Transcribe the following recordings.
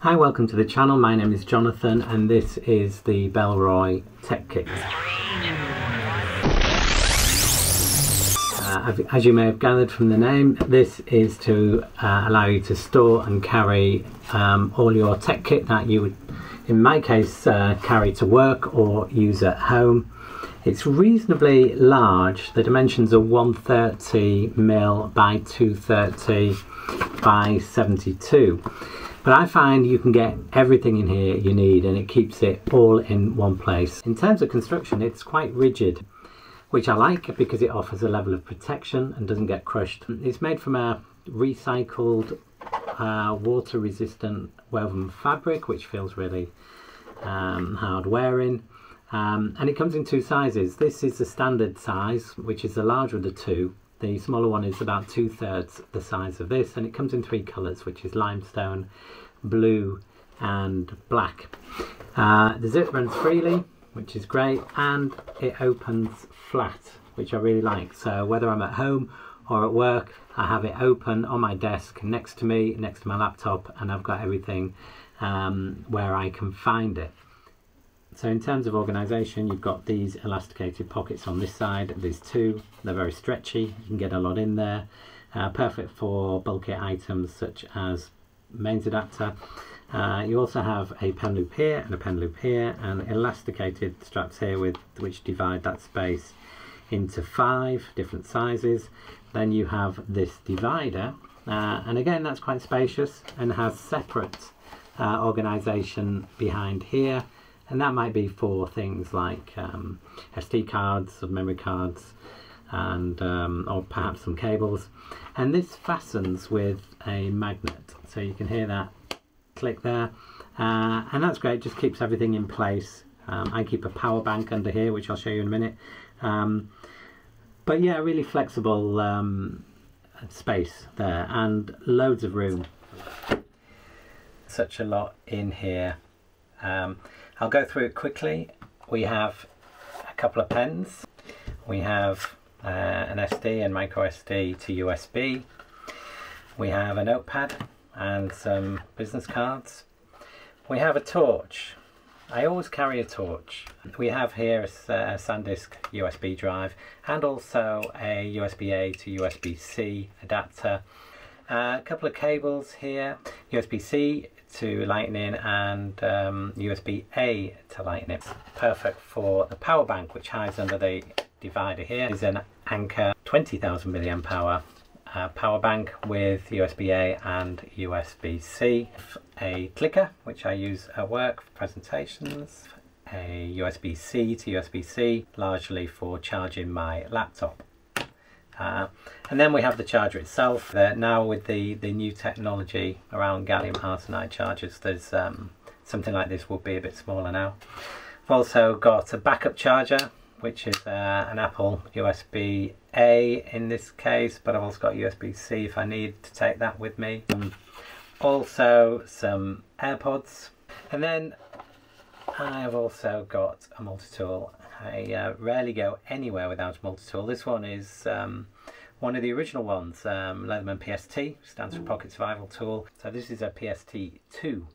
Hi, welcome to the channel. My name is Jonathan and this is the Bellroy Tech Kit. As you may have gathered from the name, this is to allow you to store and carry all your tech kit that you would, in my case, carry to work or use at home. It's reasonably large. The dimensions are 130mm by 230 by 72. But I find you can get everything in here you need and it keeps it all in one place. In terms of construction, it's quite rigid, which I like because it offers a level of protection and doesn't get crushed. It's made from a recycled water resistant woven fabric, which feels really hard wearing. And it comes in two sizes. This is the standard size, which is the larger of the two. The smaller one is about 2/3 the size of this, and it comes in three colours, which is limestone, blue and black. The zip runs freely, which is great, and it opens flat, which I really like. So whether I'm at home or at work, I have it open on my desk next to me, next to my laptop, and I've got everything where I can find it. So in terms of organisation, you've got these elasticated pockets on this side. There's two. They're very stretchy. You can get a lot in there. Perfect for bulky items such as mains adapter. You also have a pen loop here and a pen loop here, and elasticated straps here with which divide that space into 5 different sizes. Then you have this divider, and again that's quite spacious and has separate organisation behind here. And that might be for things like SD cards or memory cards, and or perhaps some cables. And this fastens with a magnet, so you can hear that click there, and that's great. Just keeps everything in place. I keep a power bank under here, which I'll show you in a minute. But yeah, really flexible space there, and loads of room. Such a lot in here. I'll go through it quickly. We have a couple of pens. We have an SD and micro SD to USB. We have a notepad and some business cards. We have a torch. I always carry a torch. We have here a SanDisk USB drive and also a USB-A to USB-C adapter. A couple of cables here, USB-C to Lightning and USB-A to Lightning. Perfect for the power bank, which hides under the divider here. Is an Anker 20,000 milliamp hour power bank with USB-A and USB-C. A clicker, which I use at work for presentations. A USB-C to USB-C, largely for charging my laptop. And then we have the charger itself. Now with the new technology around gallium arsenide chargers, there's something like this will be a bit smaller now. I've also got a backup charger, which is an Apple USB-A in this case, but I've also got USB-C if I need to take that with me. Also some AirPods, and then I have also got a multi-tool. I rarely go anywhere without a multi-tool. This one is one of the original ones, Leatherman PST, stands for Pocket Survival Tool. So this is a PST2.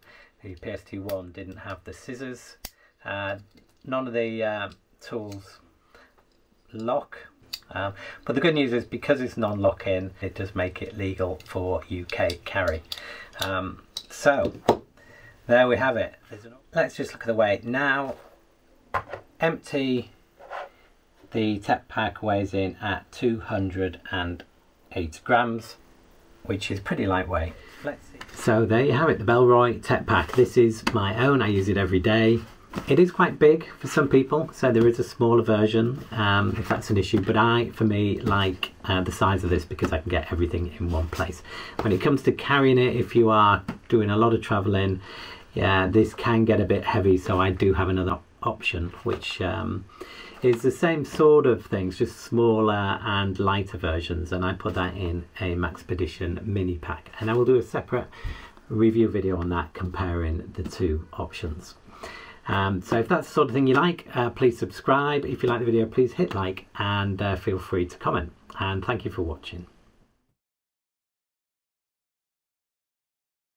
The PST1 didn't have the scissors. None of the tools lock. But the good news is because it's non-lock-in, it does make it legal for UK carry. So there we have it. Let's just look at the weight. Now, empty, the tech pack weighs in at 208 grams, which is pretty lightweight. Let's see. So there you have it, the Bellroy Tech Pack. This is my own, I use it every day. It is quite big for some people, so there is a smaller version if that's an issue, but for me, like the size of this because I can get everything in one place. When it comes to carrying it, if you are doing a lot of traveling, yeah, this can get a bit heavy, so I do have another option, which is the same sort of things, just smaller and lighter versions, and I put that in a Maxpedition mini pack, and I will do a separate review video on that comparing the two options. So if that's the sort of thing you like, please subscribe. If you like the video, please hit like and feel free to comment, and thank you for watching.